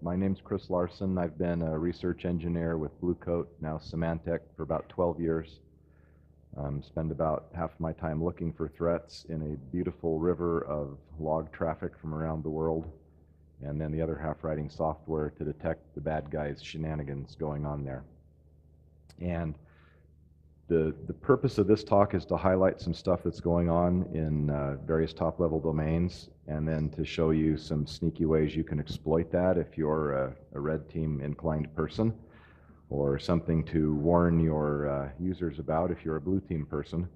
My name's Chris Larsen. I've been a research engineer with Blue Coat, now Symantec, for about 12 years. Spend about half my time looking for threats in a beautiful river of log traffic from around the world, and then the other half writing software to detect the bad guys' shenanigans going on there. And the purpose of this talk is to highlight some stuff that's going on in various top-level domains, and then to show you some sneaky ways you can exploit that if you're a red team inclined person, or something to warn your users about if you're a blue team person.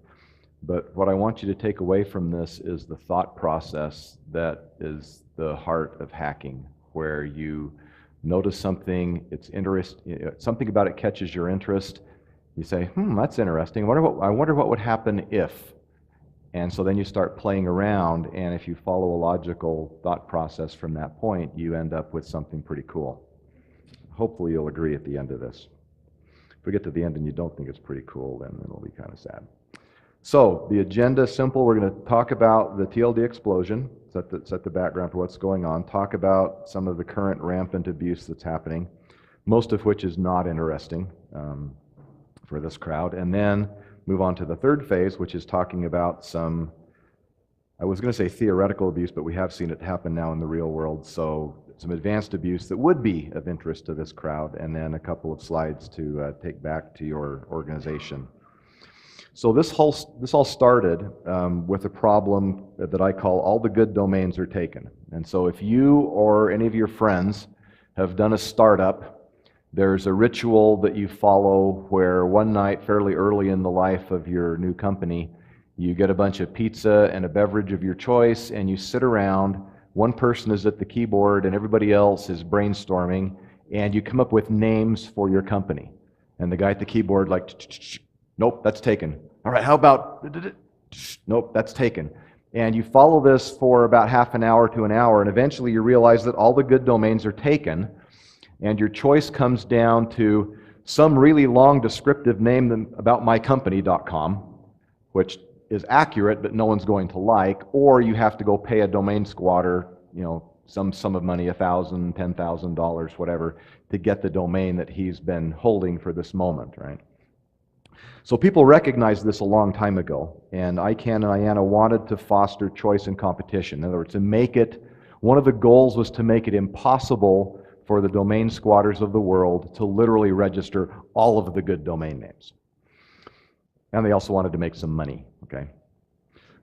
But what I want you to take away from this is the thought process that is the heart of hacking, where you notice something, something about it catches your interest. You say, that's interesting. I wonder what would happen if. And so then you start playing around, and if you follow a logical thought process from that point, you end up with something pretty cool. Hopefully you'll agree at the end of this. If we get to the end and you don't think it's pretty cool, then it'll be kind of sad. So the agenda is simple. We're going to talk about the TLD explosion, set the background for what's going on, talk about some of the current rampant abuse that's happening, most of which is not interesting for this crowd, and then move on to the third phase, which is talking about some, I was going to say theoretical abuse, but we have seen it happen now in the real world, so some advanced abuse that would be of interest to this crowd, and then a couple of slides to take back to your organization. So this all started with a problem that I call all the good domains are taken. And so if you or any of your friends have done a startup, there's a ritual that you follow where one night, fairly early in the life of your new company, you get a bunch of pizza and a beverage of your choice, and you sit around. One person is at the keyboard, and everybody else is brainstorming, and you come up with names for your company. And the guy at the keyboard, like, nope, that's taken. All right, how about, nope, that's taken. And you follow this for about half an hour to an hour, and eventually you realize that all the good domains are taken, and your choice comes down to some really long descriptive name about mycompany.com, which is accurate, but no one's going to like, or you have to go pay a domain squatter, some sum of money, $1,000, $10,000, whatever, to get the domain that he's been holding for this moment, right? So people recognized this a long time ago, and ICANN and IANA wanted to foster choice and competition. In other words, one of the goals was to make it impossible for the domain squatters of the world to literally register all of the good domain names. And they also wanted to make some money, okay?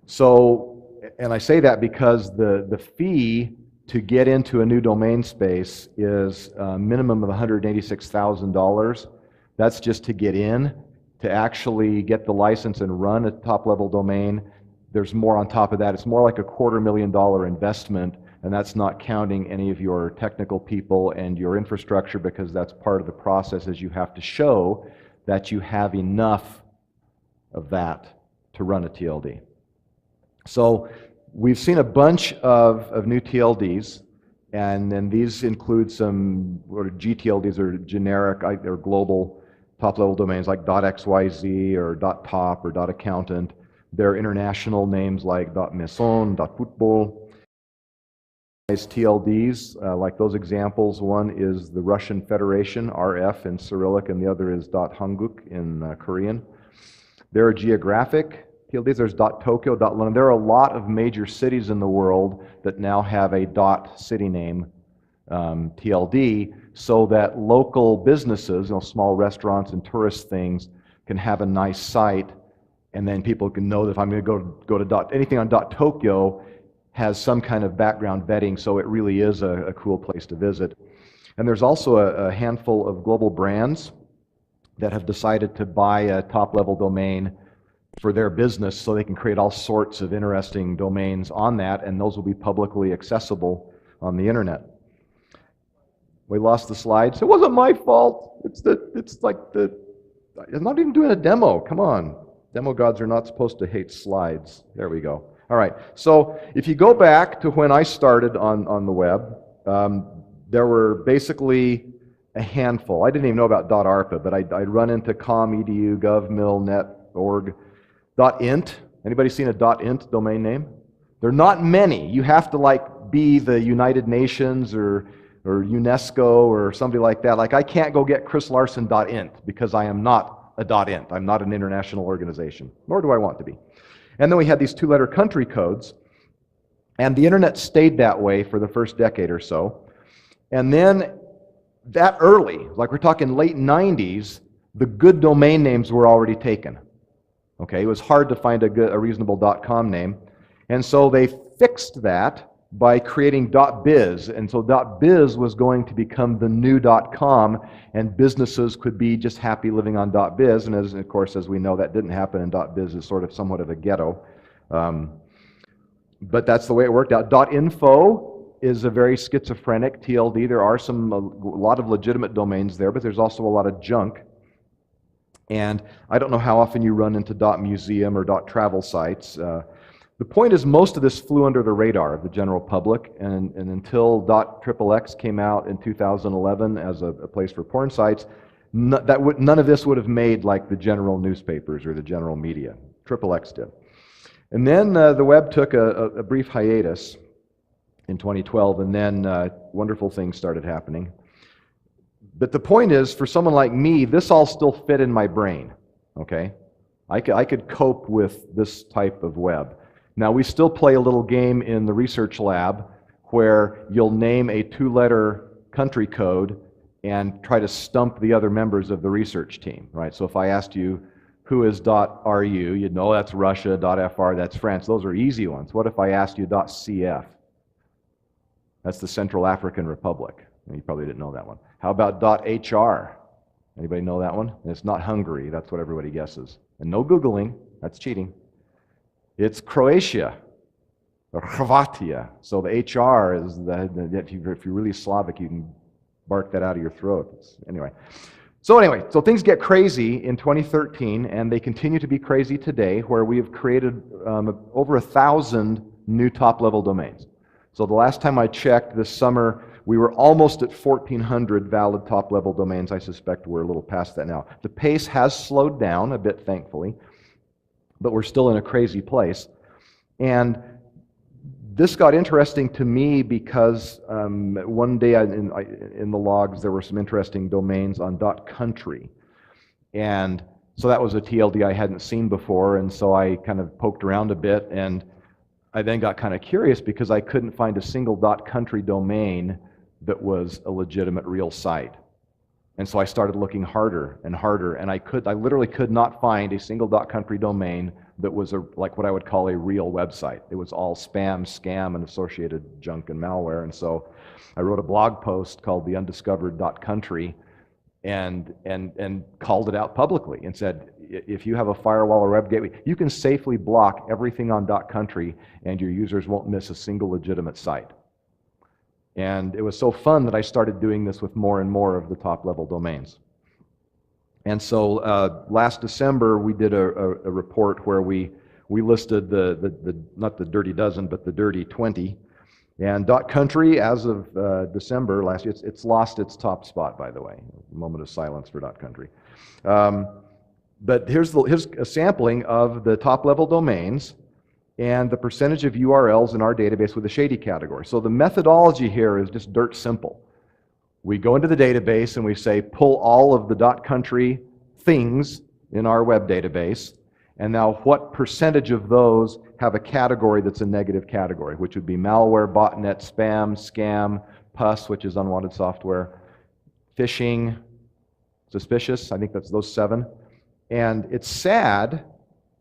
So, and I say that because the fee to get into a new domain space is a minimum of $186,000. That's just to get in. To actually get the license and run a top-level domain, there's more on top of that. It's more like a $250,000 investment, and that's not counting any of your technical people and your infrastructure, because that's part of the process, is you have to show that you have enough of that to run a TLD. So we've seen a bunch of new TLDs, and then these include some GTLDs, or generic or global top-level domains like .xyz or .top or .accountant. There are international names like .maison, .football. TLDs, like those examples, one is the Russian Federation, RF in Cyrillic, and the other is .hanguk in Korean. There are geographic TLDs, there's .Tokyo, .London. There are a lot of major cities in the world that now have a .city name TLD, so that local businesses, small restaurants and tourist things, can have a nice site, and then people can know that if I'm going to go to anything on .Tokyo has some kind of background vetting, so it really is a cool place to visit. And there's also a handful of global brands that have decided to buy a top-level domain for their business, so they can create all sorts of interesting domains on that, and those will be publicly accessible on the internet. We lost the slides. It wasn't my fault. I'm not even doing a demo. Come on. Demo gods are not supposed to hate slides. There we go. All right. So if you go back to when I started on the web, there were basically a handful. I didn't even know about .arpa, but I'd run into com, edu, gov, mil, net, org. .int. Anybody seen a .int domain name? There are not many. You have to be the United Nations or or UNESCO or somebody like that. Like I can't go get chrislarsen.int because I am not a .int. I'm not an international organization, nor do I want to be. And then we had these two-letter country codes, and the internet stayed that way for the first decade or so. And then that early, like we're talking late 90s, the good domain names were already taken. Okay, it was hard to find a reasonable .com name. And so they fixed that by creating .biz. And so .biz was going to become the new .com, and businesses could be just happy living on .biz. And of course, as we know, that didn't happen, and .biz is sort of somewhat of a ghetto. But that's the way it worked out. .info is a very schizophrenic TLD. There are a lot of legitimate domains there, but there's also a lot of junk. And I don't know how often you run into .museum or .travel sites. The point is, most of this flew under the radar of the general public, and until .XXX came out in 2011 as a place for porn sites, none of this would have made like the general newspapers or the general media. XXX did. And then the web took a brief hiatus in 2012, and then wonderful things started happening. But the point is, for someone like me, this all still fit in my brain, okay? I could cope with this type of web. Now, we still play a little game in the research lab where you'll name a two-letter country code and try to stump the other members of the research team, right? So if I asked you, who is .ru, you'd know that's Russia, .fr, that's France. Those are easy ones. What if I asked you .cf? That's the Central African Republic. You probably didn't know that one. How about .hr? Anybody know that one? And it's not Hungary. That's what everybody guesses. And no Googling. That's cheating. It's Croatia, or Hrvatia. So the HR is, if you're really Slavic, you can bark that out of your throat. Anyway, so things get crazy in 2013, and they continue to be crazy today, where we have created over 1,000 new top-level domains. So the last time I checked this summer, we were almost at 1,400 valid top-level domains. I suspect we're a little past that now. The pace has slowed down a bit, thankfully, but we're still in a crazy place. And this got interesting to me because one day in the logs there were some interesting domains on .country. And so that was a TLD I hadn't seen before, and so I kind of poked around a bit, and I then got kind of curious because I couldn't find a single .country domain that was a legitimate real site. And so I started looking harder and harder, and I literally could not find a single .country domain that was like what I would call a real website. It was all spam, scam, and associated junk and malware. And so I wrote a blog post called The Undiscovered .country and called it out publicly and said, if you have a firewall or web gateway, you can safely block everything on .country and your users won't miss a single legitimate site. And it was so fun that I started doing this with more and more of the top-level domains. And so last December, we did a report where we listed not the dirty dozen, but the dirty 20. And .country, as of December last year, it's lost its top spot, by the way. A moment of silence for .country. But here's a sampling of the top-level domains and the percentage of URLs in our database with the shady category. So the methodology here is just dirt simple. We go into the database and we say, pull all of the .country things in our web database, and now what percentage of those have a category that's a negative category, which would be malware, botnet, spam, scam, pus, which is unwanted software, phishing, suspicious, I think that's those 7. And it's sad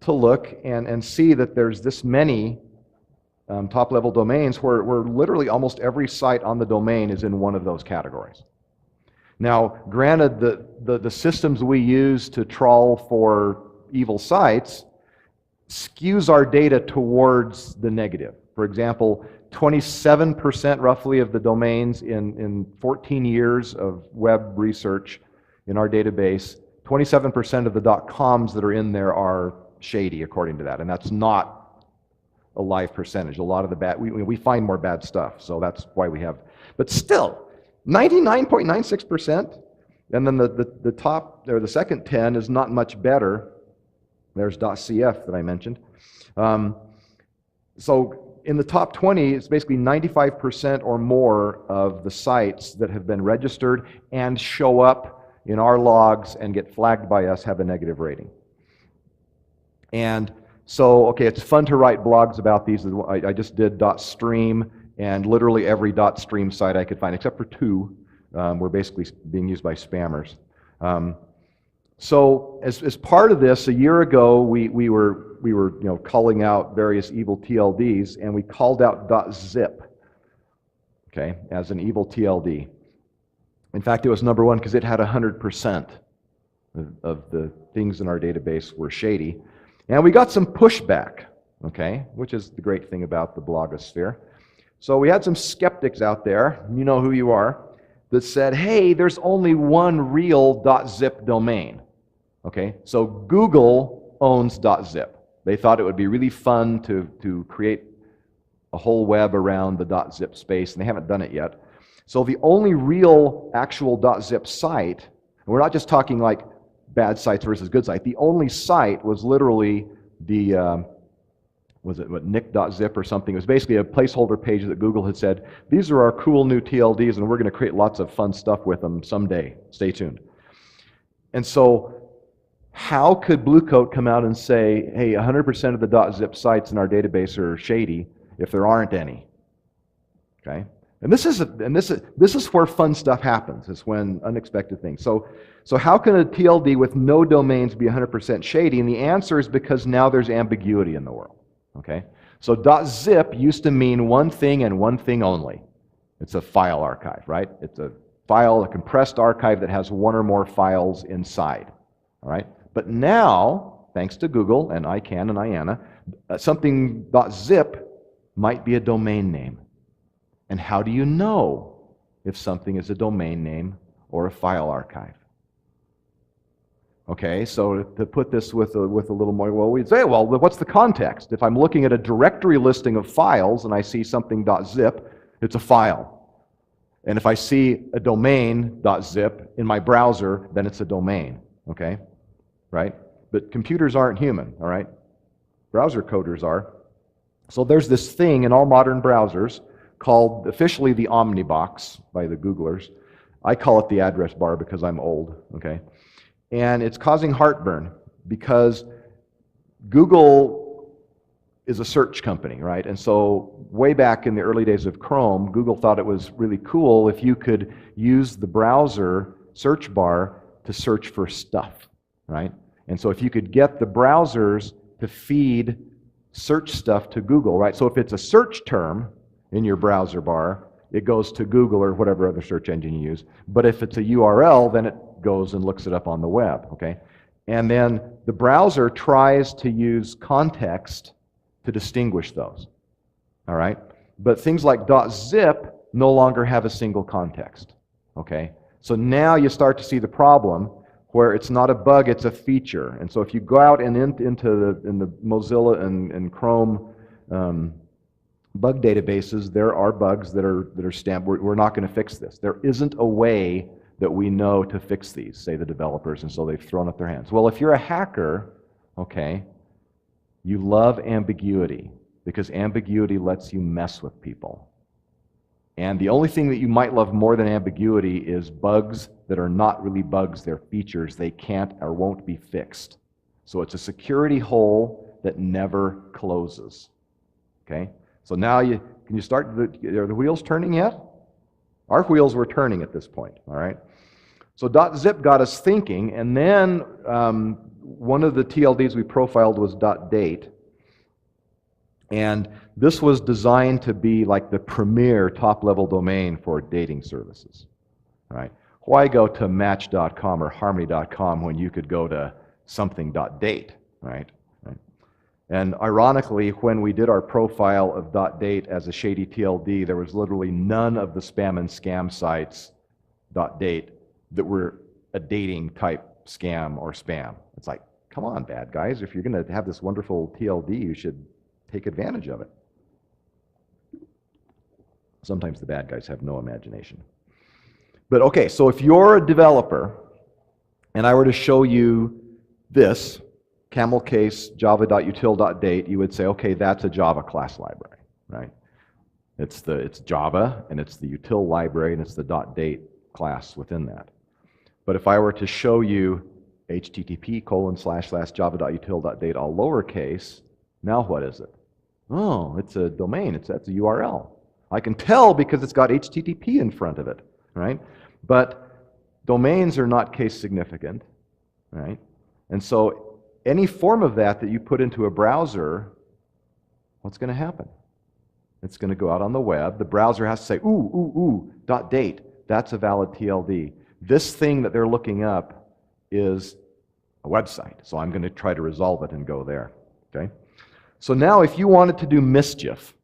to look and see that there's this many top-level domains where literally almost every site on the domain is in one of those categories. Now, granted, the systems we use to trawl for evil sites skews our data towards the negative. For example, 27% roughly of the domains in 14 years of web research in our database, 27% of the .coms that are in there are shady, according to that, and that's not a live percentage. A lot of the bad, we find more bad stuff, so that's why we have, but still, 99.96%, and then the top, or the second 10 is not much better. There's .cf that I mentioned. So in the top 20, it's basically 95% or more of the sites that have been registered and show up in our logs and get flagged by us have a negative rating. And so, okay, it's fun to write blogs about these. I just did .stream, and literally every .stream site I could find, except for 2, were basically being used by spammers. So as part of this, a year ago, we were calling out various evil TLDs, and we called out .zip, okay, as an evil TLD. In fact, it was number 1 because it had 100% of the things in our database were shady. And we got some pushback, okay, which is the great thing about the blogosphere. So we had some skeptics out there, you know who you are, that said, hey, there's only one real .zip domain. Okay, so Google owns .zip. They thought it would be really fun to create a whole web around the .zip space, and they haven't done it yet. So the only real actual .zip site, and we're not just talking like bad sites versus good sites, the only site was literally the, was it what, nick.zip or something. It was basically a placeholder page that Google had said, these are our cool new TLDs, and we're going to create lots of fun stuff with them someday. Stay tuned. And so how could Blue Coat come out and say, hey, 100% of the .zip sites in our database are shady if there aren't any? Okay? And this is where fun stuff happens, is when unexpected things. So how can a TLD with no domains be 100% shady? And the answer is because now there's ambiguity in the world. Okay? So .zip used to mean one thing and one thing only. It's a file archive, right? It's a file, a compressed archive that has one or more files inside. All right? But now, thanks to Google and ICANN and IANA, something .zip might be a domain name. And how do you know if something is a domain name or a file archive? Okay, so to put this with a little more, well, we'd say, well, what's the context? If I'm looking at a directory listing of files and I see something .zip, it's a file. And if I see a domain .zip in my browser, then it's a domain, okay? Right? But computers aren't human, all right? Browser coders are. So there's this thing in all modern browsers called officially the Omnibox by the Googlers. I call it the address bar because I'm old, okay? And it's causing heartburn because Google is a search company, right? And so way back in the early days of Chrome, Google thought it was really cool if you could use the browser search bar to search for stuff, right? And so if you could get the browsers to feed search stuff to Google, right? So if it's a search term in your browser bar, it goes to Google or whatever other search engine you use. But if it's a URL, then it goes and looks it up on the web, okay? And then the browser tries to use context to distinguish those, all right? But things like .zip no longer have a single context, okay? So now you start to see the problem where it's not a bug, it's a feature. And so if you go out and into the Mozilla and Chrome bug databases, there are bugs that are stamped. We're not going to fix this. There isn't a way that we know to fix these, say the developers, and so they've thrown up their hands. Well, if you're a hacker, okay, you love ambiguity because ambiguity lets you mess with people. And the only thing that you might love more than ambiguity is bugs that are not really bugs, they're features. They can't or won't be fixed. So it's a security hole that never closes. Okay? So now can you start, are the wheels turning yet? Our wheels were turning at this point, all right? So .zip got us thinking, and then one of the TLDs we profiled was .date. And this was designed to be like the premier top-level domain for dating services, right? Why go to Match.com or Harmony.com when you could go to something.date, right? And ironically, when we did our profile of .date as a shady TLD, there was literally none of the spam and scam sites .date that were a dating type scam or spam. It's like, come on, bad guys, if you're going to have this wonderful TLD, you should take advantage of it. Sometimes the bad guys have no imagination. But okay, so if you're a developer and I were to show you this, camel case java.util.date, you would say, okay, that's a Java class library. right? It's Java, and it's the util library, and it's the .date class within that. But if I were to show you http://java.util.date all lowercase, now what is it? Oh, it's a domain. That's a URL. I can tell because it's got HTTP in front of it, right? But domains are not case significant, right? And so any form of that you put into a browser, what's going to happen? It's going to go out on the web. The browser has to say, .date. That's a valid TLD. This thing that they're looking up is a website, so I'm going to try to resolve it and go there, okay? So now if you wanted to do mischief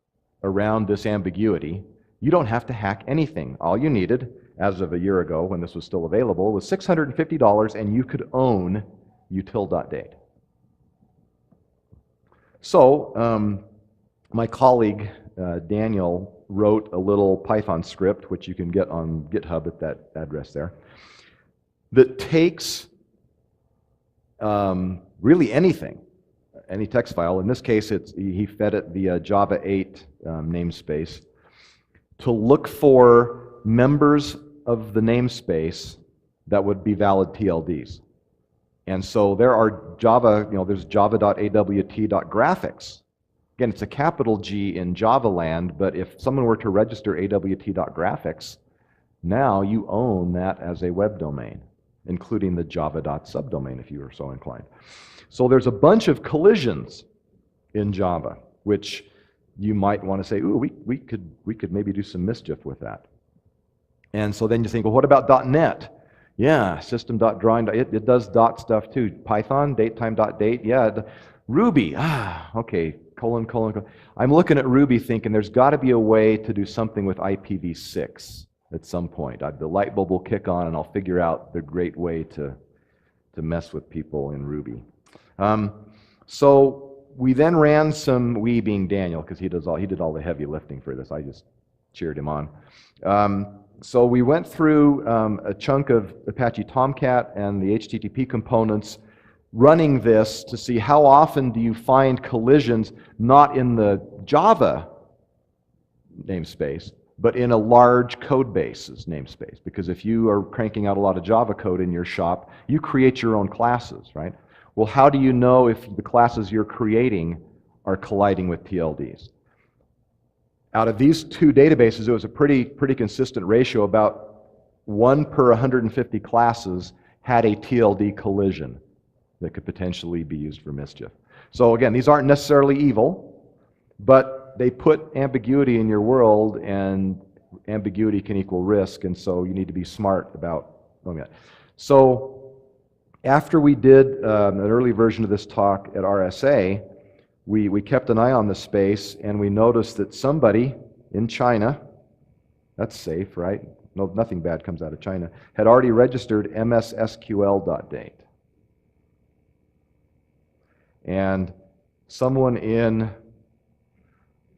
around this ambiguity, you don't have to hack anything. All you needed, as of a year ago when this was still available, was $650, and you could own util.date. So my colleague Daniel wrote a little Python script, which you can get on GitHub at that address there, that takes really anything, any text file. In this case, he fed it the Java 8 namespace to look for members of the namespace that would be valid TLDs. And so there are Java, there's java.awt.graphics. Again, it's a capital G in Java land, but if someone were to register awt.graphics, now you own that as a web domain, including the java.subdomain if you are so inclined. So there's a bunch of collisions in Java, which you might want to say, ooh, we could maybe do some mischief with that. And so then you think, well, what about .NET? Yeah, system.drawing, it does dot stuff too. Python, datetime.date, yeah. Ruby, okay, colon. I'm looking at Ruby thinking there's got to be a way to do something with IPv6 at some point. The light bulb will kick on and I'll figure out the great way to mess with people in Ruby. So we then ran some, we being Daniel, because he did all the heavy lifting for this. I just cheered him on. So we went through a chunk of Apache Tomcat and the HTTP components, running this to see how often do you find collisions not in the Java namespace, but in a large code base's namespace. Because if you are cranking out a lot of Java code in your shop, you create your own classes, right? Well, how do you know if the classes you're creating are colliding with TLDs? Out of these two databases, it was a pretty consistent ratio. About 1 per 150 classes had a TLD collision that could potentially be used for mischief. So again, these aren't necessarily evil, but they put ambiguity in your world, and ambiguity can equal risk, and so you need to be smart about doing that. So after we did an early version of this talk at RSA, we kept an eye on the space, and we noticed that somebody in China, that's safe, right? No, nothing bad comes out of China, had already registered mssql.date. And someone in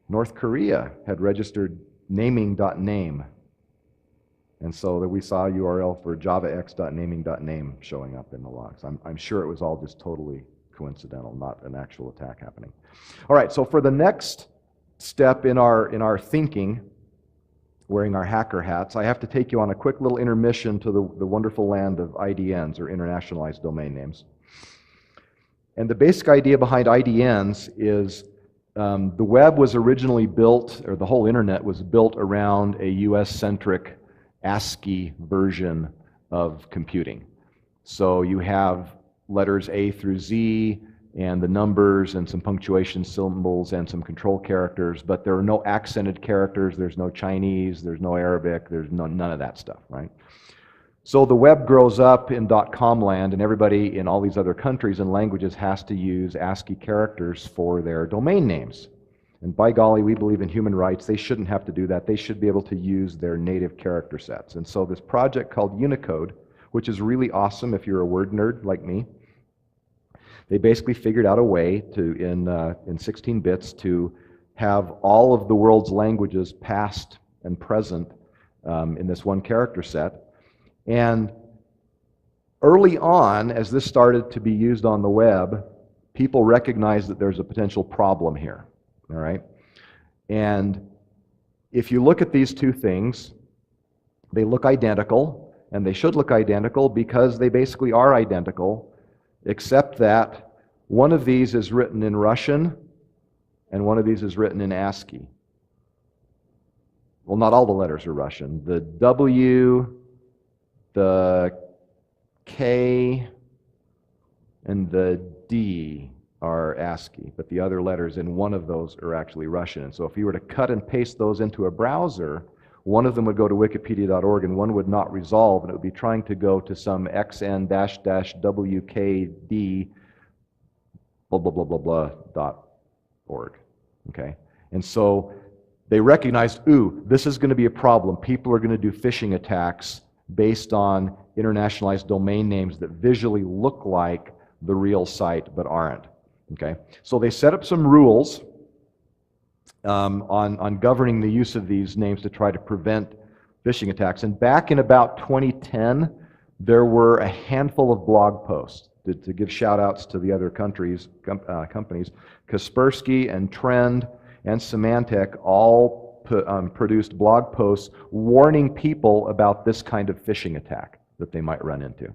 North Korea had registered naming.name. And so that we saw a URL for javax.naming.name showing up in the logs. I'm sure it was all just totally coincidental, not an actual attack happening. All right, so for the next step in our thinking, wearing our hacker hats, I have to take you on a quick little intermission to the wonderful land of IDNs, or internationalized domain names. And the basic idea behind IDNs is the web was originally built, or the whole internet was built around a US-centric ASCII version of computing. So you have letters A through Z, and the numbers, and some punctuation symbols, and some control characters, but there are no accented characters, there's no Chinese, there's no Arabic, there's none of that stuff, right? So the web grows up in .com land, and everybody in all these other countries and languages has to use ASCII characters for their domain names. And by golly, we believe in human rights. They shouldn't have to do that. They should be able to use their native character sets. And so this project called Unicode, which is really awesome if you're a word nerd like me, they basically figured out a way to, in 16 bits, to have all of the world's languages past and present in this one character set. And early on, as this started to be used on the web, people recognized that there's a potential problem here, all right? And if you look at these two things, they look identical, and they should look identical because they basically are identical, except that one of these is written in Russian and one of these is written in ASCII. Well, not all the letters are Russian. The W, the K, and the D are ASCII, but the other letters in one of those are actually Russian. And so if you were to cut and paste those into a browser, one of them would go to wikipedia.org and one would not resolve, and it would be trying to go to some xn-wkd blah, blah, blah, blah, blah, .org. Okay? And so they recognized, ooh, this is going to be a problem. People are going to do phishing attacks based on internationalized domain names that visually look like the real site but aren't. Okay? So they set up some rules on governing the use of these names to try to prevent phishing attacks. And back in about 2010, there were a handful of blog posts to give shout-outs to the other companies. Kaspersky and Trend and Symantec all produced blog posts warning people about this kind of phishing attack that they might run into.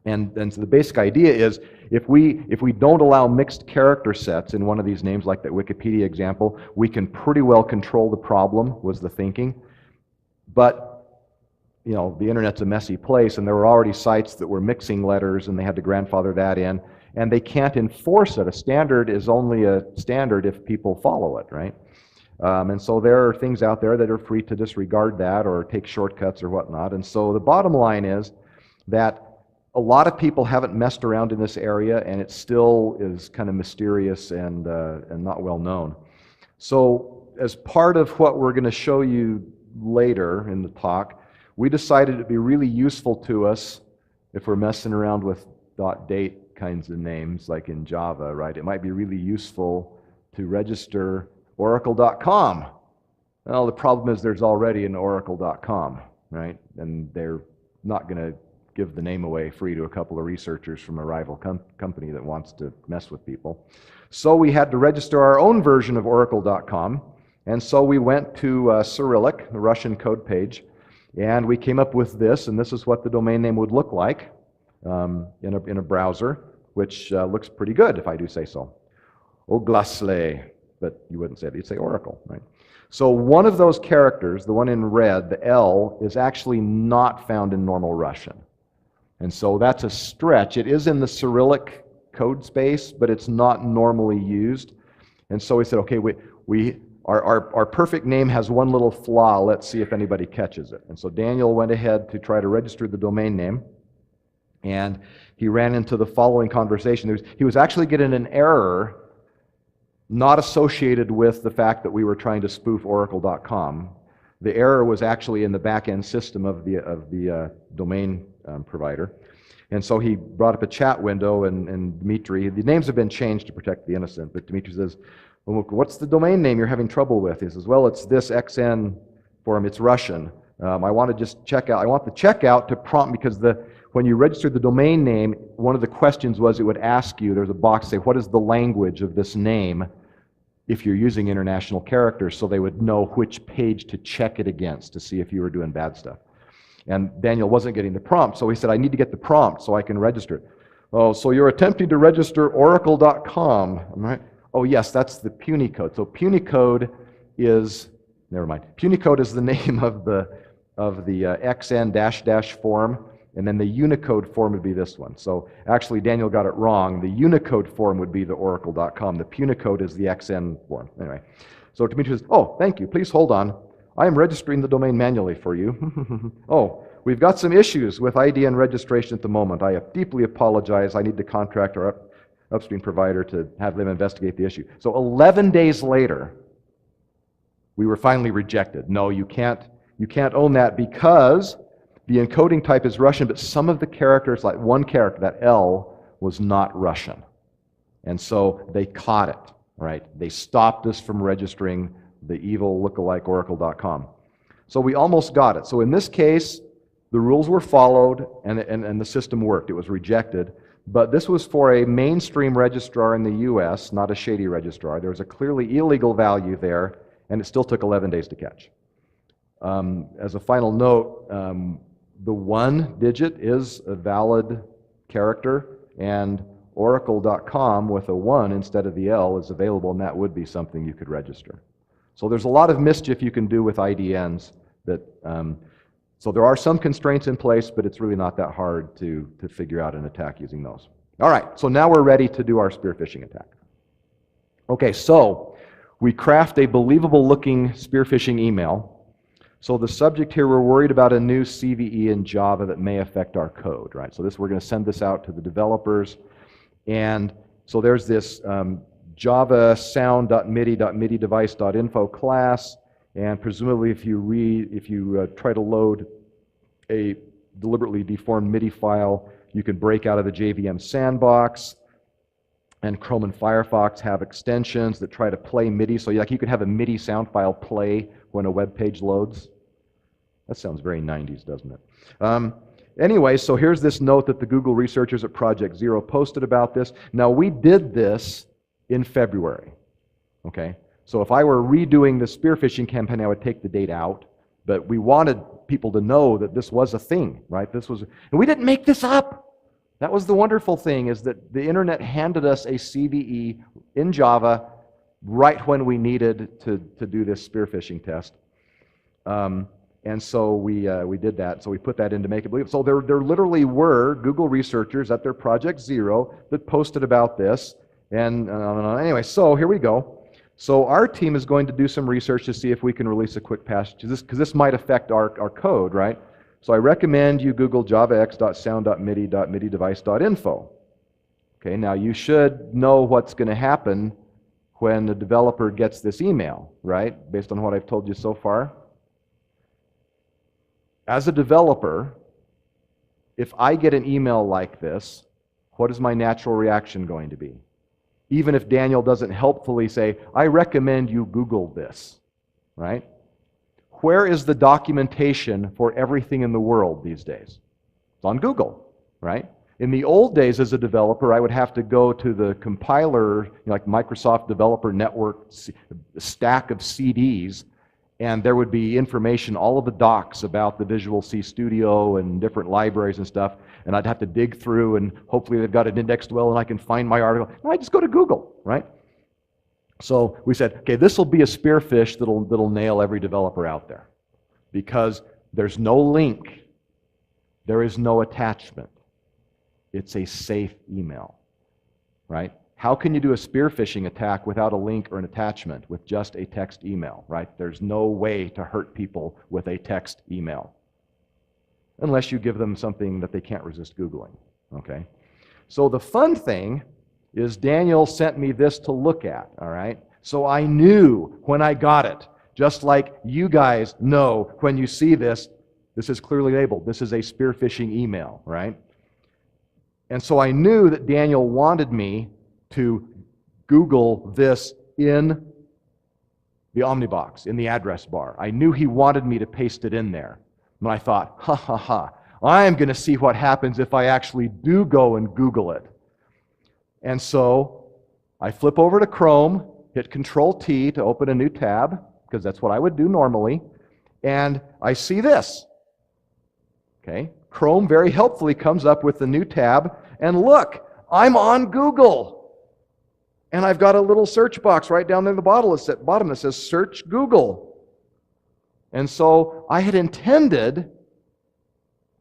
And so the basic idea is, if we don't allow mixed character sets in one of these names, like that Wikipedia example, we can pretty well control the problem, was the thinking. But, you know, the internet's a messy place, and there were already sites that were mixing letters, and they had to grandfather that in, and they can't enforce it. A standard is only a standard if people follow it, right? And so there are things out there that are free to disregard that or take shortcuts or whatnot. And so the bottom line is that a lot of people haven't messed around in this area, and it still is kind of mysterious and not well known. So as part of what we're going to show you later in the talk, we decided it'd be really useful to us if we're messing around with .date kinds of names like in Java, right? It might be really useful to register Oracle.com. Well, the problem is there's already an Oracle.com, right? And they're not going to give the name away free to a couple of researchers from a rival company that wants to mess with people. So we had to register our own version of Oracle.com, and so we went to Cyrillic, the Russian code page, and we came up with this, and this is what the domain name would look like in a browser, which looks pretty good, if I do say so. Oglasle, but you wouldn't say that, you'd say Oracle, right? So one of those characters, the one in red, the L, is actually not found in normal Russian. And so that's a stretch. It is in the Cyrillic code space, but it's not normally used. And so we said, okay, our perfect name has one little flaw. Let's see if anybody catches it. And so Daniel went ahead to try to register the domain name, and he ran into the following conversation. He was actually getting an error not associated with the fact that we were trying to spoof Oracle.com. The error was actually in the back-end system of the domain provider. And so he brought up a chat window, and Dmitry, the names have been changed to protect the innocent, but Dmitry says, well, what's the domain name you're having trouble with? He says, well, it's this XN form, it's Russian. I want to just check out, I want the checkout to prompt, because when you registered the domain name, one of the questions was it would ask you, there's a box say, what is the language of this name if you're using international characters, so they would know which page to check it against to see if you were doing bad stuff. And Daniel wasn't getting the prompt, so he said, I need to get the prompt so I can register it. Oh, so you're attempting to register Oracle.com, right? Oh, yes, that's the Unicode. So Unicode is, never mind. Unicode is the name of the XN -- form, and then the Unicode form would be this one. So actually, Daniel got it wrong. The Unicode form would be the Oracle.com. The Unicode is the XN form. Anyway, so Dimitri says, oh, thank you. Please hold on. I am registering the domain manually for you. Oh, we've got some issues with ID and registration at the moment. I deeply apologize. I need to contract our upstream provider to have them investigate the issue. So 11 days later, we were finally rejected. No, you can't own that because the encoding type is Russian, but some of the characters, like one character, that L, was not Russian. And so they caught it, right? They stopped us from registering the evil lookalike Oracle.com. So we almost got it. So in this case, the rules were followed and the system worked. It was rejected. But this was for a mainstream registrar in the US, not a shady registrar. There was a clearly illegal value there, and it still took 11 days to catch. As a final note, the 1 digit is a valid character, and Oracle.com with a 1 instead of the L is available, and that would be something you could register. So there's a lot of mischief you can do with IDNs. So there are some constraints in place, but it's really not that hard to figure out an attack using those. All right, so now we're ready to do our spearfishing attack. Okay, so we craft a believable-looking spearfishing email. So the subject here, we're worried about a new CVE in Java that may affect our code, right? So we're going to send this out to the developers. And so there's this Java sound.midi device.info class, and presumably if you try to load a deliberately deformed MIDI file, you can break out of the JVM sandbox. And Chrome and Firefox have extensions that try to play MIDI. So you can have a MIDI sound file play when a web page loads. That sounds very 90s, doesn't it? Anyway, so here's this note that the Google researchers at Project Zero posted about this. Now, we did this in February. Okay? So if I were redoing the spearfishing campaign, I would take the date out. But we wanted people to know that this was a thing, right? And we didn't make this up. That was the wonderful thing, is that the internet handed us a CVE in Java right when we needed to do this spearfishing test. And so we did that. So we put that in to make it believable. So there literally were Google researchers at their Project Zero that posted about this. And anyway, so here we go. So our team is going to do some research to see if we can release a quick patch, because this might affect our code, right? So I recommend you Google javax.sound.midi.mididevice.info. Okay, now you should know what's going to happen when the developer gets this email, right? Based on what I've told you so far. As a developer, if I get an email like this, what is my natural reaction going to be? Even if Daniel doesn't helpfully say, I recommend you Google this, right? Where is the documentation for everything in the world these days? It's on Google, right? In the old days as a developer, I would have to go to the compiler, like Microsoft Developer Network stack of CDs, and there would be information, all of the docs about the Visual C Studio and different libraries and stuff, and I'd have to dig through, and hopefully they've got it indexed well and I can find my article. No, I just go to Google, right? So we said, okay, this will be a spearfish that'll nail every developer out there, because there's no link, there is no attachment. It's a safe email, right? How can you do a spearfishing attack without a link or an attachment with just a text email, right? There's no way to hurt people with a text email, unless you give them something that they can't resist Googling, okay? So the fun thing is Daniel sent me this to look at, all right? So I knew when I got it, just like you guys know when you see this, this is clearly labeled. This is a spearfishing email, right? And so I knew that Daniel wanted me to Google this in the Omnibox, in the address bar. I knew he wanted me to paste it in there. And I thought, ha ha ha, I'm going to see what happens if I actually do go and Google it. And so I flip over to Chrome, hit Control-T to open a new tab, because that's what I would do normally, and I see this. Okay, Chrome very helpfully comes up with the new tab, and look, I'm on Google. And I've got a little search box right down there at the bottom that says Search Google. And so I had intended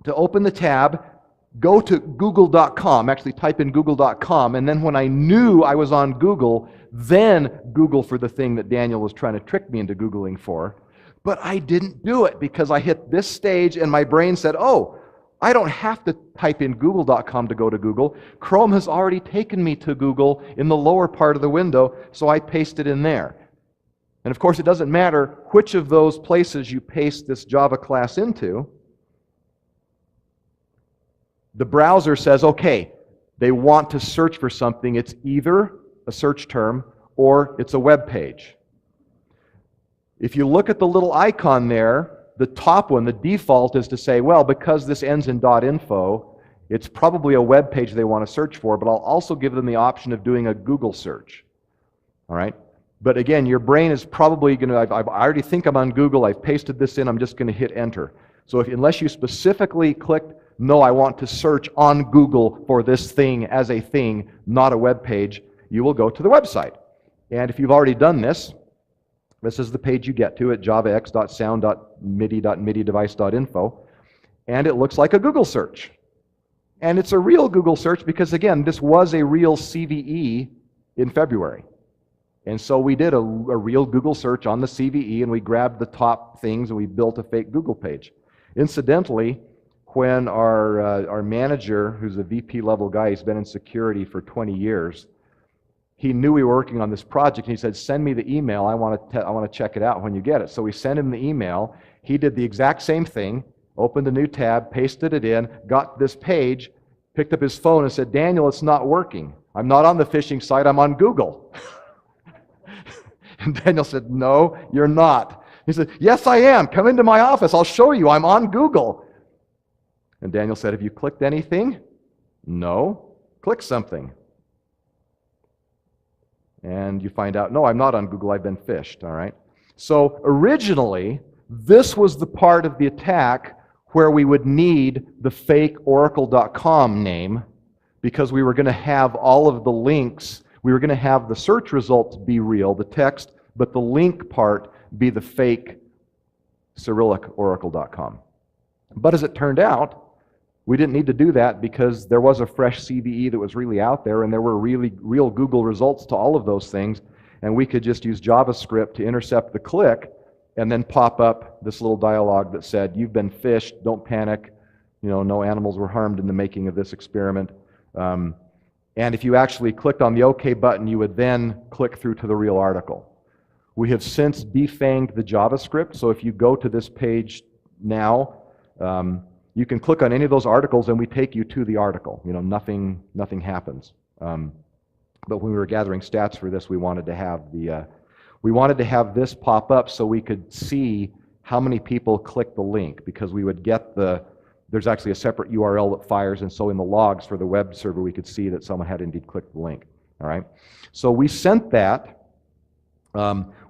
to open the tab, go to google.com, actually type in google.com, and then when I knew I was on Google, then Google for the thing that Daniel was trying to trick me into Googling for. But I didn't do it because I hit this stage and my brain said, oh, I don't have to type in google.com to go to Google. Chrome has already taken me to Google in the lower part of the window, so I paste it in there. And of course, it doesn't matter which of those places you paste this Java class into. The browser says, okay, they want to search for something. It's either a search term or it's a web page. If you look at the little icon there, the top one, the default, is to say, well, because this ends in .info, It's probably a web page they want to search for, but I'll also give them the option of doing a Google search. All right? But again, your brain is probably going to, I already think I'm on Google, I've pasted this in, I'm just going to hit enter. So unless you specifically clicked, no, I want to search on Google for this thing as a thing, not a web page, you will go to the website. And if you've already done this, this is the page you get to at javax.sound.midi.mididevice.info, and it looks like a Google search. And it's a real Google search because, again, this was a real CVE in February. And so we did a real Google search on the CVE, and we grabbed the top things, and we built a fake Google page. Incidentally, when our manager, who's a VP level guy, he's been in security for 20 years, he knew we were working on this project, and he said, send me the email, I want to check it out when you get it. So we sent him the email. He did the exact same thing, opened a new tab, pasted it in, got this page, picked up his phone and said, Daniel, it's not working. I'm not on the phishing site, I'm on Google. And Daniel said, no, you're not. He said, yes, I am. Come into my office. I'll show you. I'm on Google. And Daniel said, have you clicked anything? No. Click something. And you find out, no, I'm not on Google. I've been phished. All right. So originally, this was the part of the attack where we would need the fake Oracle.com name because we were going to have all of the links. We were going to have the search results be real, the text, but the link part be the fake Cyrillic Oracle.com. But as it turned out, we didn't need to do that because there was a fresh CVE that was really out there, and there were real Google results to all of those things, and we could just use JavaScript to intercept the click and then pop up this little dialogue that said, you've been phished, don't panic, no animals were harmed in the making of this experiment. And if you actually clicked on the OK button, you would then click through to the real article. We have since defanged the JavaScript, so if you go to this page now, you can click on any of those articles and we take you to the article. Nothing happens. But when we were gathering stats for this, we wanted to have this pop up so we could see how many people clicked the link, because we would get there's actually a separate URL that fires, and so in the logs for the web server we could see that someone had indeed clicked the link. All right. So we sent that.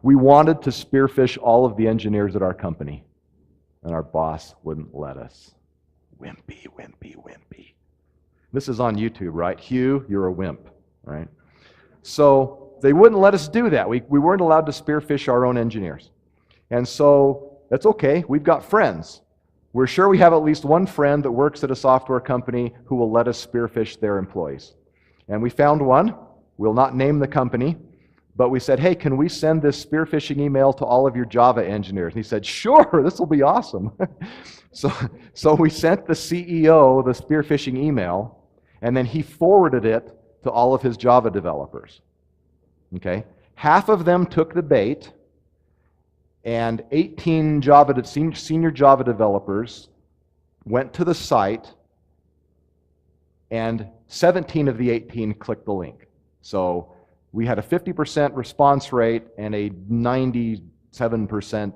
We wanted to spearfish all of the engineers at our company, and our boss wouldn't let us. Wimpy, wimpy, wimpy. This is on YouTube, right? Hugh, you're a wimp, right? So they wouldn't let us do that. We weren't allowed to spearfish our own engineers. And so that's okay. We've got friends. We're sure we have at least one friend that works at a software company who will let us spearfish their employees. And we found one. We'll not name the company, but we said, hey, can we send this spearfishing email to all of your Java engineers? And he said, sure, this will be awesome. So we sent the CEO the spearfishing email, and then he forwarded it to all of his Java developers. Okay? Half of them took the bait, and 18 senior Java developers went to the site, and 17 of the 18 clicked the link. So we had a 50% response rate and a 97%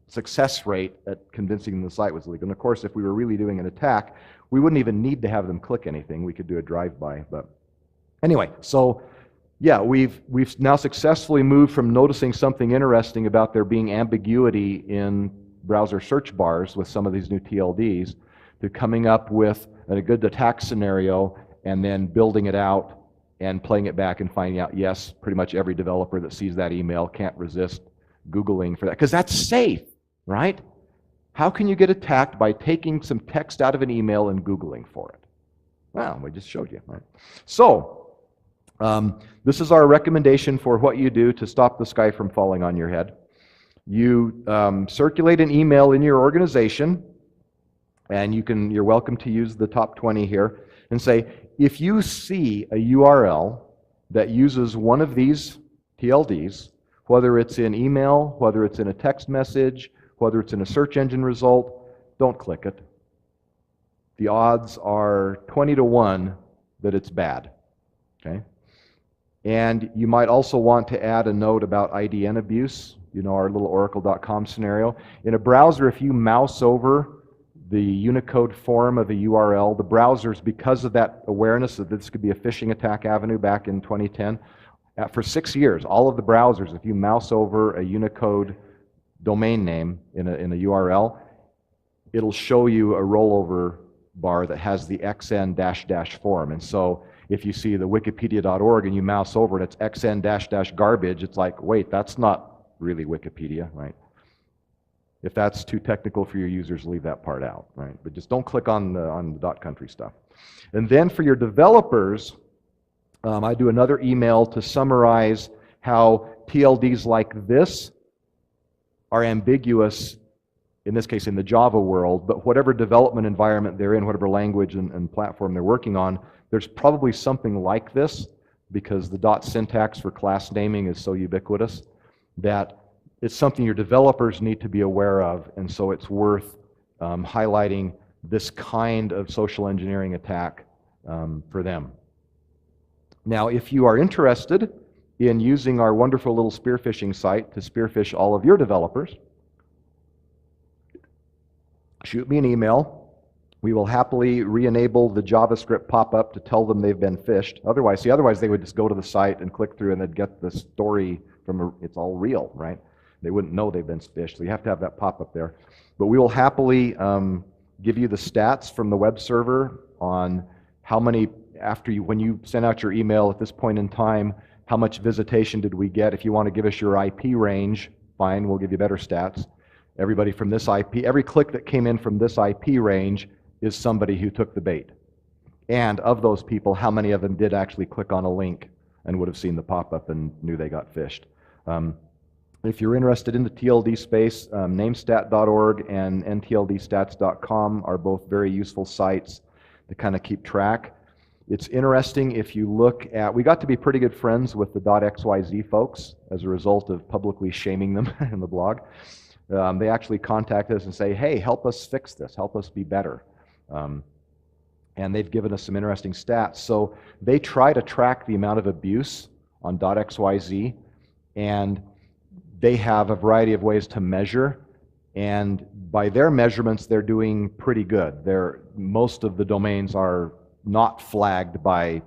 success rate at convincing them the site was legal. And of course, if we were really doing an attack, we wouldn't even need to have them click anything. We could do a drive-by. But anyway, so yeah, we've now successfully moved from noticing something interesting about there being ambiguity in browser search bars with some of these new TLDs to coming up with a good attack scenario and then building it out and playing it back and finding out, yes, pretty much every developer that sees that email can't resist Googling for that, because that's safe, right? How can you get attacked by taking some text out of an email and Googling for it? Well, we just showed you, right? So, this is our recommendation for what you do to stop the sky from falling on your head. You circulate an email in your organization, and you're welcome to use the top 20 here, and say, if you see a URL that uses one of these TLDs, whether it's in email, whether it's in a text message, whether it's in a search engine result, don't click it. The odds are 20 to 1 that it's bad. Okay? And you might also want to add a note about IDN abuse, our little Oracle.com scenario. In a browser, if you mouse over the Unicode form of a URL. The browsers, because of that awareness that this could be a phishing attack avenue back in 2010, for 6 years, all of the browsers, if you mouse over a Unicode domain name in a URL, it'll show you a rollover bar that has the xn -- form. And so if you see the wikipedia.org and you mouse over it, it's xn -- garbage, it's like, wait, that's not really Wikipedia, right? If that's too technical for your users, leave that part out, right? But just don't click on the .country stuff. And then for your developers, I do another email to summarize how TLDs like this are ambiguous, in this case in the Java world, but whatever development environment they're in, whatever language and platform they're working on, there's probably something like this, because the dot syntax for class naming is so ubiquitous that it's something your developers need to be aware of, and so it's worth highlighting this kind of social engineering attack for them. Now, if you are interested in using our wonderful little spearfishing site to spearfish all of your developers, shoot me an email. We will happily re-enable the JavaScript pop-up to tell them they've been phished. Otherwise they would just go to the site and click through and they'd get the story from it's all real, right? They wouldn't know they've been phished, so you have to have that pop-up there. But we will happily give you the stats from the web server on how many, when you send out your email at this point in time, how much visitation did we get? If you want to give us your IP range, fine, we'll give you better stats. Everybody from this IP, every click that came in from this IP range is somebody who took the bait. And of those people, how many of them did actually click on a link and would have seen the pop-up and knew they got phished? If you're interested in the TLD space, namestat.org and ntldStats.com are both very useful sites to kind of keep track. It's interesting if you look at, we got to be pretty good friends with the .xyz folks as a result of publicly shaming them in the blog. They actually contact us and say, hey, help us fix this, help us be better. And they've given us some interesting stats. So they try to track the amount of abuse on .xyz, and they have a variety of ways to measure, and by their measurements, they're doing pretty good. Most of the domains are not flagged by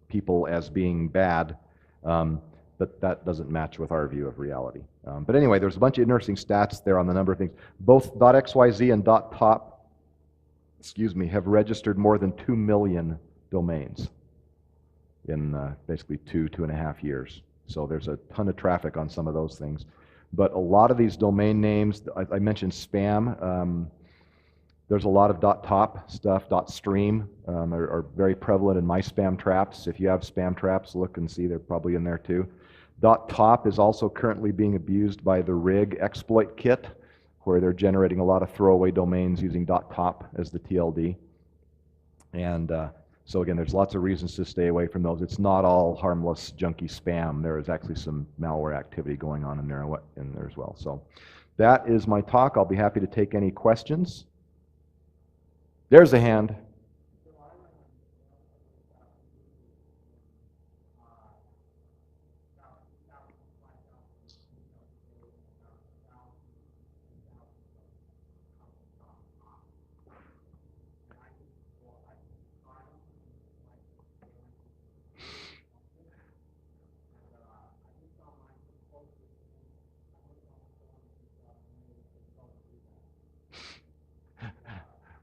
people as being bad, but that doesn't match with our view of reality. But anyway, there's a bunch of interesting stats there on the number of things. Both .xyz and .top, have registered more than 2 million domains in basically 2.5 years. So there's a ton of traffic on some of those things. But a lot of these domain names, I mentioned spam, there's a lot of .top stuff, .stream are very prevalent in my spam traps. If you have spam traps, look and see, they're probably in there too. .top is also currently being abused by the rig exploit kit, where they're generating a lot of throwaway domains using .top as the TLD. And so again, there's lots of reasons to stay away from those. It's not all harmless, junky spam. There is actually some malware activity going on in there as well. So that is my talk. I'll be happy to take any questions. There's a hand.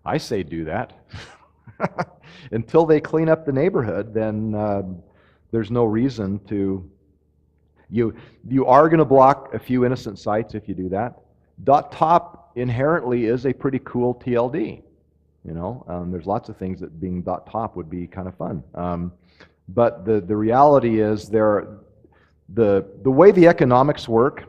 I say do that. Until they clean up the neighborhood, then there's no reason to. You are going to block a few innocent sites if you do that. .top inherently is a pretty cool TLD. There's lots of things that being .top would be kind of fun. But the reality is the way the economics work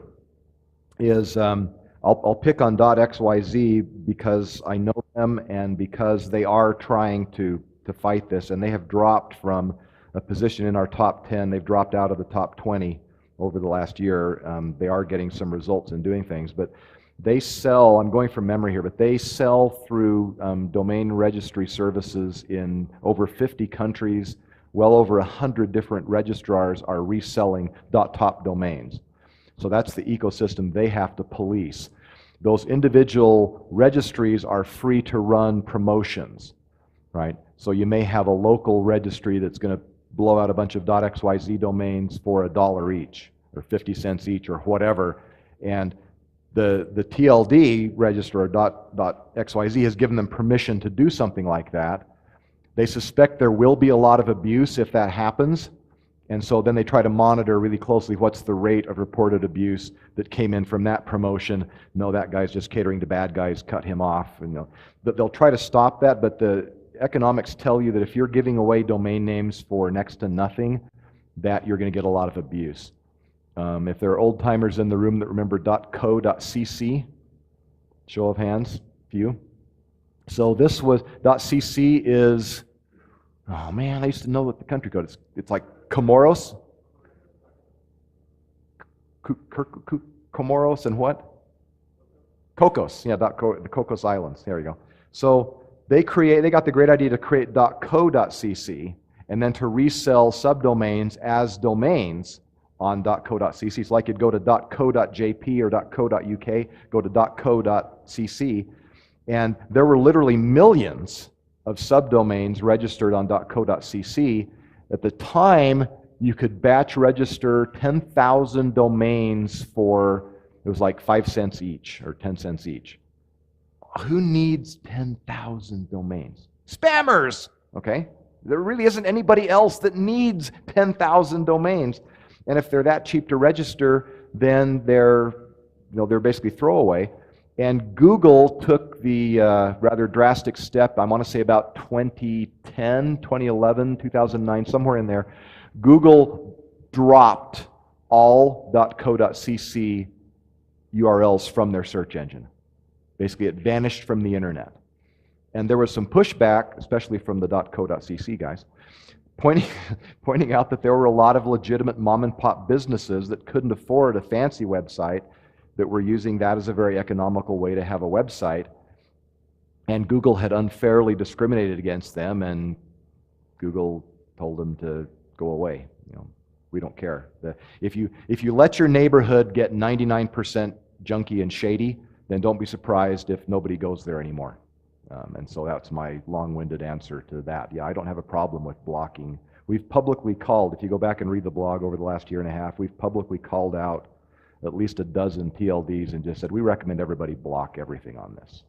is I'll pick on .xyz because I know them and because they are trying to fight this, and they have dropped from a position in our top 10, they've dropped out of the top 20 over the last year. They are getting some results in doing things, but they sell, I'm going from memory here, but they sell through domain registry services in over 50 countries. Well over 100 different registrars are reselling .top domains. So that's the ecosystem they have to police. those individual registries are free to run promotions, right? So you may have a local registry that's going to blow out a bunch of .xyz domains for $1 each, or 50 cents each, or whatever, and the TLD register, or .xyz, has given them permission to do something like that. They suspect there will be a lot of abuse if that happens, and so then they try to monitor really closely what's the rate of reported abuse that came in from that promotion. No, that guy's just catering to bad guys, cut him off. And they'll try to stop that, but the economics tell you that if you're giving away domain names for next to nothing, that you're going to get a lot of abuse. If there are old-timers in the room that remember .co.cc, show of hands, few. So this was, .cc is, oh man, I used to know what the country code. It's like Comoros? Comoros and what? Cocos, yeah, the Cocos Islands, there you go. So they got the great idea to create .co.cc and then to resell subdomains as domains on .co.cc. So like you'd go to .co.jp or .co.uk, go to .co.cc, and there were literally millions of subdomains registered on .co.cc. At the time, you could batch register 10,000 domains for, it was like 5 cents each or 10 cents each. Who needs 10,000 domains? Spammers, okay? There really isn't anybody else that needs 10,000 domains. And if they're that cheap to register, then they're basically throwaway. And Google took the rather drastic step, I want to say about 2010, 2011, 2009, somewhere in there. Google dropped all .co.cc URLs from their search engine. Basically, it vanished from the internet. And there was some pushback, especially from the .co.cc guys, pointing out that there were a lot of legitimate mom-and-pop businesses that couldn't afford a fancy website that were using that as a very economical way to have a website. And Google had unfairly discriminated against them, and Google told them to go away. We don't care. If you let your neighborhood get 99% junky and shady, then don't be surprised if nobody goes there anymore. And so that's my long-winded answer to that. Yeah, I don't have a problem with blocking. We've publicly called, if you go back and read the blog over the last year and a half, we've publicly called out at least a dozen TLDs and just said, we recommend everybody block everything on this.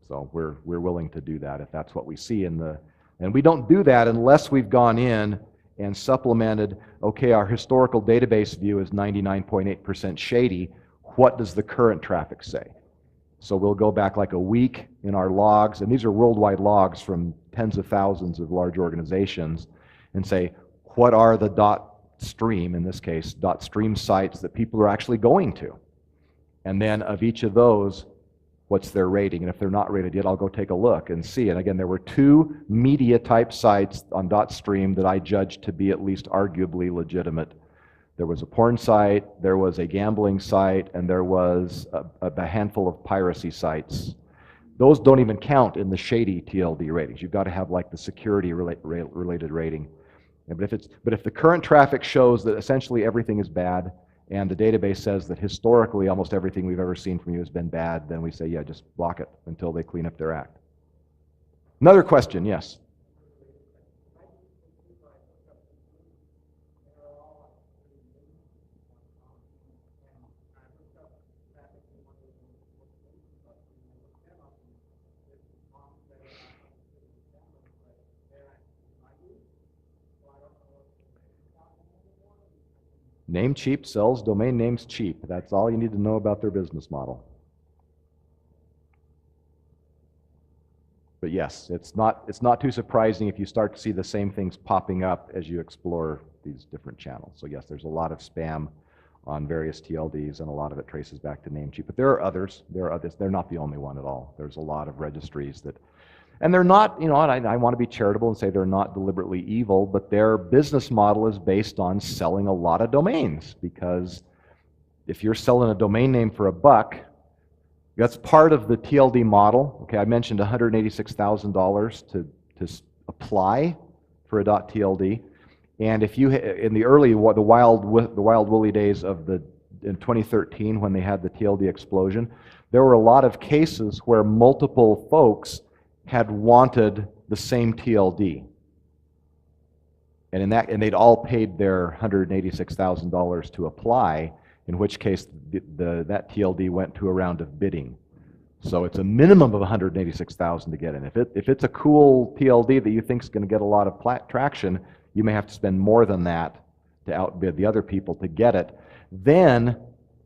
So we're willing to do that if that's what we see in the, and we don't do that unless we've gone in and supplemented, okay, our historical database view is 99.8% shady. What does the current traffic say? So we'll go back like a week in our logs, and these are worldwide logs from tens of thousands of large organizations, and say, what are the .stream, in this case, .stream sites that people are actually going to? And then of each of those, what's their rating? And if they're not rated yet, I'll go take a look and see. And again, there were 2 media type sites on .stream that I judged to be at least arguably legitimate. There was a porn site, there was a gambling site, and there was a handful of piracy sites. Those don't even count in the shady TLD ratings. You've got to have like the security related rating. But if the current traffic shows that essentially everything is bad, and the database says that historically almost everything we've ever seen from you has been bad, then we say, yeah, just block it until they clean up their act. Another question, yes? Namecheap sells domain names cheap. That's all you need to know about their business model. But yes, it's not too surprising if you start to see the same things popping up as you explore these different channels. So yes, there's a lot of spam on various TLDs, and a lot of it traces back to Namecheap. But there are others. They're not the only one at all. There's a lot of registries that, and they're not, and I want to be charitable and say they're not deliberately evil, but their business model is based on selling a lot of domains, because if you're selling a domain name for $1, that's part of the TLD model. Okay, I mentioned $186,000 to apply for a .tld, and if you in the wild woolly days of the in 2013 when they had the TLD explosion, there were a lot of cases where multiple folks had wanted the same TLD. And they'd all paid their $186,000 to apply, in which case that TLD went to a round of bidding. So it's a minimum of $186,000 to get in. If it's a cool TLD that you think is going to get a lot of traction, you may have to spend more than that to outbid the other people to get it. Then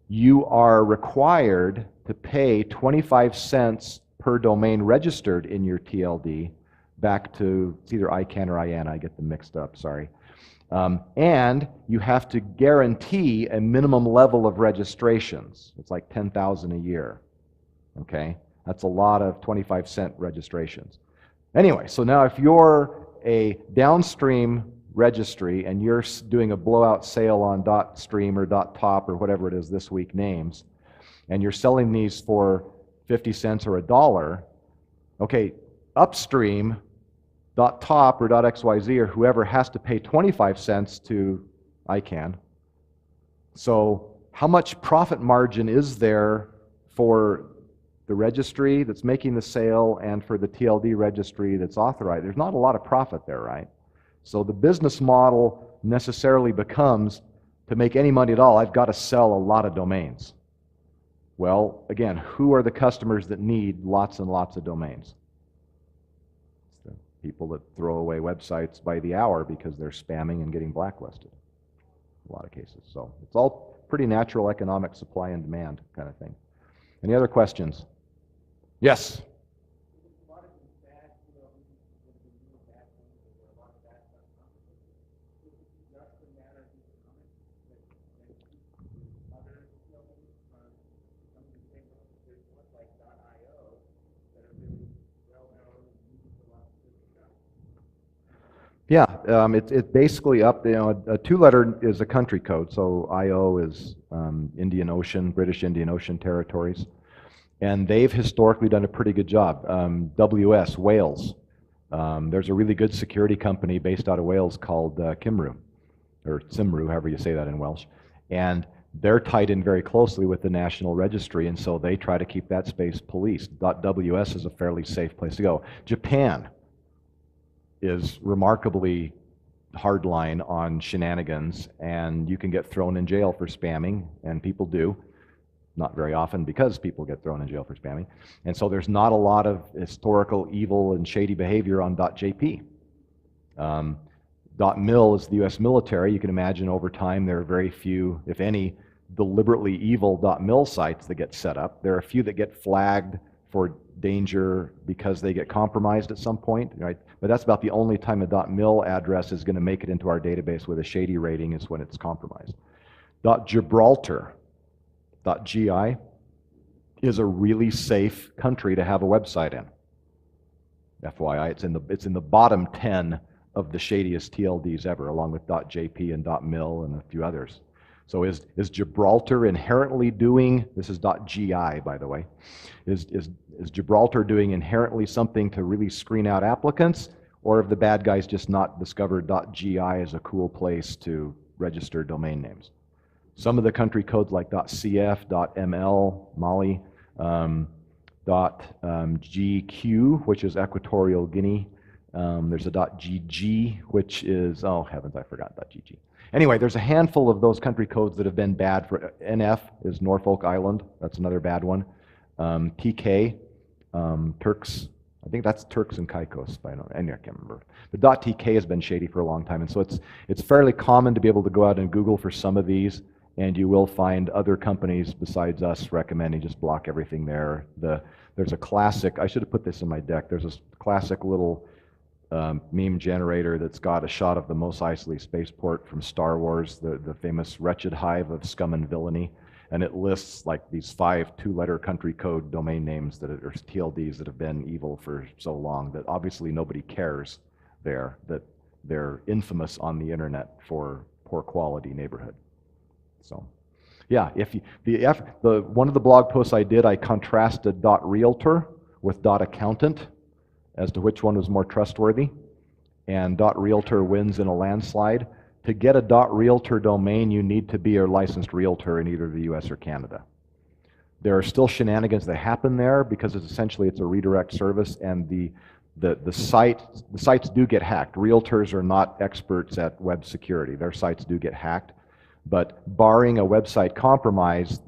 you are required to pay 25 cents per domain registered in your TLD back to, it's either ICANN or IANN, I get them mixed up, sorry. And you have to guarantee a minimum level of registrations. It's like 10,000 a year. Okay, that's a lot of 25-cent registrations. Anyway, so now if you're a downstream registry and you're doing a blowout sale on .stream or .top or whatever it is this week names, and you're selling these for 50 cents or $1, okay, upstream, .top or .xyz or whoever has to pay 25 cents to ICANN. So how much profit margin is there for the registry that's making the sale and for the TLD registry that's authorized? There's not a lot of profit there, right? So the business model necessarily becomes, to make any money at all, I've got to sell a lot of domains. Well, again, who are the customers that need lots and lots of domains? It's the people that throw away websites by the hour because they're spamming and getting blacklisted. A lot of cases. So it's all pretty natural economic supply and demand kind of thing. Any other questions? Yes? Yeah, it's basically up, a two-letter is a country code, so IO is Indian Ocean, British Indian Ocean territories, and they've historically done a pretty good job. WS, Wales, there's a really good security company based out of Wales called Cymru, or Cymru, however you say that in Welsh, and they're tied in very closely with the National Registry, and so they try to keep that space policed. .ws is a fairly safe place to go. Japan is remarkably hardline on shenanigans, and you can get thrown in jail for spamming, and people do. Not very often, because people get thrown in jail for spamming. And so there's not a lot of historical evil and shady behavior on .jp. .mil is the US military. You can imagine over time there are very few, if any, deliberately evil .mil sites that get set up. There are a few that get flagged for danger because they get compromised at some point, right? But that's about the only time a .mil address is going to make it into our database with a shady rating, is when it's compromised. .gibraltar, .gi, is a really safe country to have a website in. FYI, it's in the bottom 10 of the shadiest TLDs ever, along with .jp and .mil and a few others. So is Gibraltar inherently doing, this is .gi, by the way, is Gibraltar doing inherently something to really screen out applicants, or have the bad guys just not discovered .gi as a cool place to register domain names? Some of the country codes like .cf, .ml, Mali, .gq, which is Equatorial Guinea. There's a .gg, which is, oh heavens, I forgot .gg. Anyway, there's a handful of those country codes that have been bad. For NF is Norfolk Island. That's another bad one. TK, Turks. I think that's Turks and Caicos. I can't remember. But .tk has been shady for a long time, and so it's fairly common to be able to go out and Google for some of these, and you will find other companies besides us recommending just block everything there. There's a classic. I should have put this in my deck. There's a classic little meme generator that's got a shot of the Mos Eisley spaceport from Star Wars, the famous wretched hive of scum and villainy, and it lists like these 5 two-letter country code domain names that are TLDs that have been evil for so long that obviously nobody cares there, that they're infamous on the internet for poor quality neighborhood. So yeah, one of the blog posts I did, I contrasted .realtor with .accountant as to which one was more trustworthy, and .realtor wins in a landslide. To get a .realtor domain, you need to be a licensed realtor in either the US or Canada. There are still shenanigans that happen there because it's a redirect service, and the sites do get hacked. Realtors are not experts at web security. Their sites do get hacked, but barring a website compromise,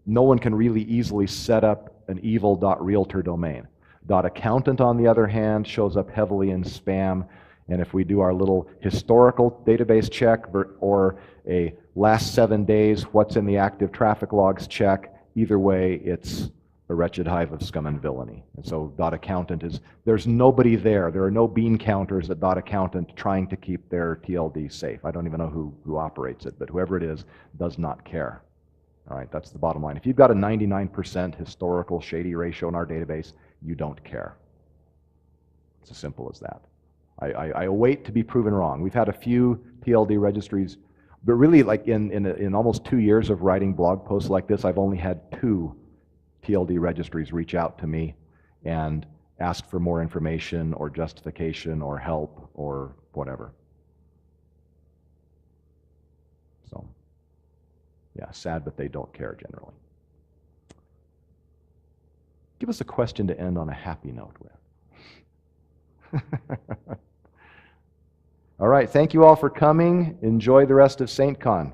no one can really easily set up an evil .realtor domain. .accountant, on the other hand, shows up heavily in spam, and if we do our little historical database check or a last 7 days, what's in the active traffic logs check, either way, it's a wretched hive of scum and villainy. And so .accountant there's nobody there. There are no bean counters at .accountant trying to keep their TLD safe. I don't even know who operates it, but whoever it is does not care. All right, that's the bottom line. If you've got a 99% historical shady ratio in our database, you don't care. It's as simple as that. I await to be proven wrong. We've had a few TLD registries, but really, like in almost 2 years of writing blog posts like this, I've only had 2 TLD registries reach out to me and ask for more information or justification or help or whatever. So, yeah, sad, but they don't care generally. Give us a question to end on a happy note with. All right, thank you all for coming. Enjoy the rest of Saintcon.